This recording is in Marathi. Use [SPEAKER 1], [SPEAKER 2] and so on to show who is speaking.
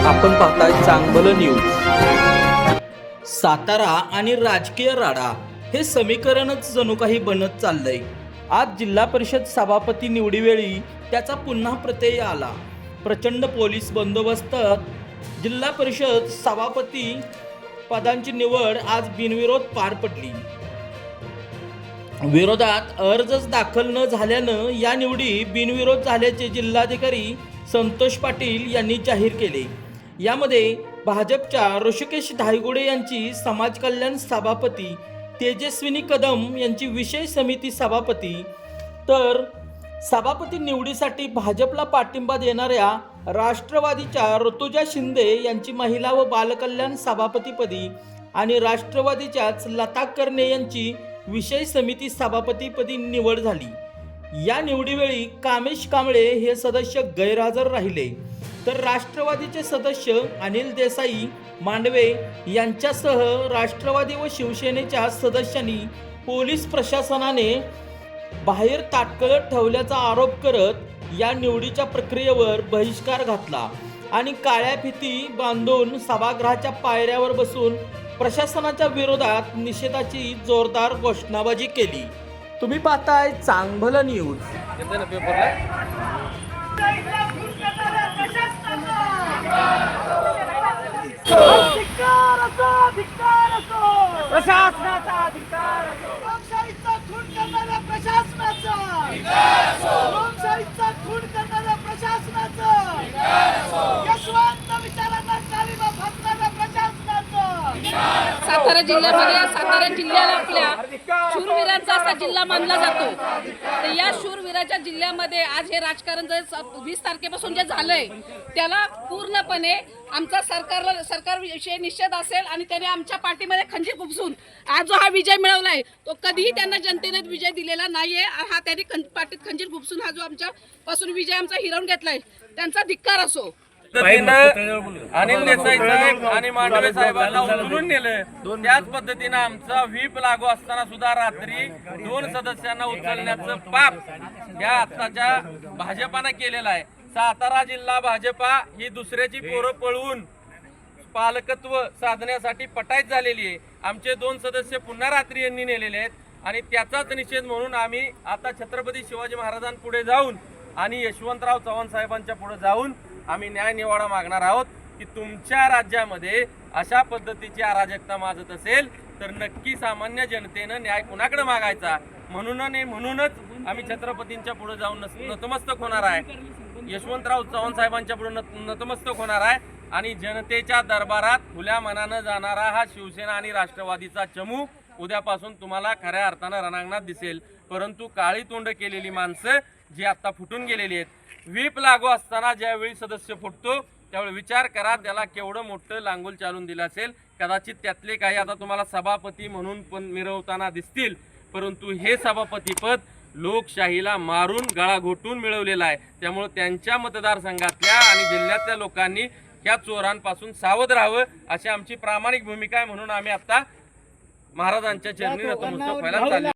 [SPEAKER 1] आपण पाहताय चांगलं न्यूज। सातारा आणि राजकीय राडा हे समीकरणच जणू काही बनत चाललंय। आज जिल्हा परिषद सभापती निवडीवेळी त्याचा पुन्हा प्रत्यय आला। प्रचंड पोलीस बंदोबस्तात जिल्हा परिषद सभापती पदांची निवड आज बिनविरोध पार पडली। विरोधात अर्जच दाखल न झाल्यानं या निवडी बिनविरोध झाल्याचे जिल्हाधिकारी संतोष पाटील यांनी जाहीर केले। यामध्ये भाजपच्या ऋषिकेश धायगुडे यांची समाज कल्याण सभापती, तेजस्विनी कदम यांची विषय समिती सभापती, तर सभापती निवडीसाठी भाजपला पाठिंबा देणाऱ्या राष्ट्रवादीच्या ऋतुजा शिंदे यांची महिला व बालकल्याण सभापतीपदी आणि राष्ट्रवादीच्याच लता कर्णे यांची विषय समिती सभापतीपदी निवड झाली। या निवडीवेळी कामेश कांबळे हे सदस्य गैरहजर राहिले, तर राष्ट्रवादीचे सदस्य अनिल देसाई मांडवे यांच्यासह राष्ट्रवादी व शिवसेनेच्या सदस्यांनी पोलीस प्रशासनाने बाहेर ताटकळत ठेवल्याचा आरोप करत या निवडीच्या प्रक्रियेवर बहिष्कार घातला आणि काळ्या फिती बांधून सभागृहाच्या पायऱ्यावर बसून प्रशासनाच्या विरोधात निषेधाची जोरदार घोषणाबाजी केली। तुम्ही पाहताय चांगलं न्यूज।
[SPEAKER 2] प्रशासनाचा अधिकार लोकशाहीचा खून करणाऱ्या प्रशासनाचा, लोकशाहीचा खून करणाऱ्या प्रशासनाचा, यशवंत विचारांना काळीमा फासणाऱ्या प्रशासनाचा।
[SPEAKER 3] सातारा जिल्ह्याला आपल्या शूरवीरांचा असा जिल्हा मानला जातो। तर या शूरवीराच्या जिल्ह्यामध्ये आज हे राजकारण जे 20 तारखेपासून जे झालंय त्याला पूर्णपणे आमचा सरकारविषयी निषेध असेल आणि त्याने आमच्या पाठीमध्ये खंजीर खुपसून आज जो हा विजय मिळवलाय तो कधीही त्यांना जनतेने विजय दिलेला नाहीये। हा त्यांनी पाठीत खंजीर खुपसून हा जो आमच्या पासून विजय आमचा हिरावून घेतलाय त्यांचा धिक्कार असो।
[SPEAKER 4] अनिल देसाई साहेब आणि मांडवे साहेबांना उचलून नेलं, त्याच पद्धतीनं आमचा व्हीप लागू असताना सुद्धा रात्री 2 सदस्यांना उचलण्याचं पाप या आताच्या भाजपानं केलेलं आहे। सातारा जिल्हा भाजपा ही दुसऱ्याची पोरं पळवून पालकत्व साधण्यासाठी पटाईत झालेली आहे। आमचे 2 सदस्य पुन्हा रात्री यांनी नेलेले आहेत आणि त्याचाच निषेध म्हणून आम्ही आता छत्रपती शिवाजी महाराजांपुढे जाऊन आणि यशवंतराव चव्हाण साहेबांच्या पुढे जाऊन आम्ही न्याय निवाडा मागणार आहोत की तुमच्या राज्यामध्ये अशा पद्धतीची अराजकता माजत असेल तर नक्की सामान्य जनतेनं न्याय कुणाकडे मागायचा। म्हणूनच आम्ही छत्रपतींच्या पुढे जाऊन नतमस्तक होणार आहे, यशवंतराव चव्हाण साहेबांच्या पुढे नतमस्तक होणार आहे आणि जनतेच्या दरबारात खुल्या मनानं जाणारा हा शिवसेना आणि राष्ट्रवादीचा चमू उद्यापासून तुम्हाला खऱ्या अर्थानं रणांगणात दिसेल। परंतु काळी तोंड केलेली माणसं जी आता फुटून गेलेली आहेत, व्हीप लागू असताना ज्यावेळी सदस्य फुटतो त्यावेळी विचार करा त्याला केवढं मोठं लांगुल चालून दिलं असेल। कदाचित त्यातले काही आता तुम्हाला सभापती म्हणून पण मिरवताना दिसतील, परंतु हे सभापतीपद लोकशाहीला मारून गळा घोटून मिळवलेलं आहे। त्यामुळे त्यांच्या मतदारसंघातल्या आणि जिल्ह्यातल्या लोकांनी या चोरांपासून सावध राहावं अशी आमची प्रामाणिक भूमिका आहे। म्हणून आम्ही आता महाराजांच्या चरणी नतमस्तक व्हायला चाललो।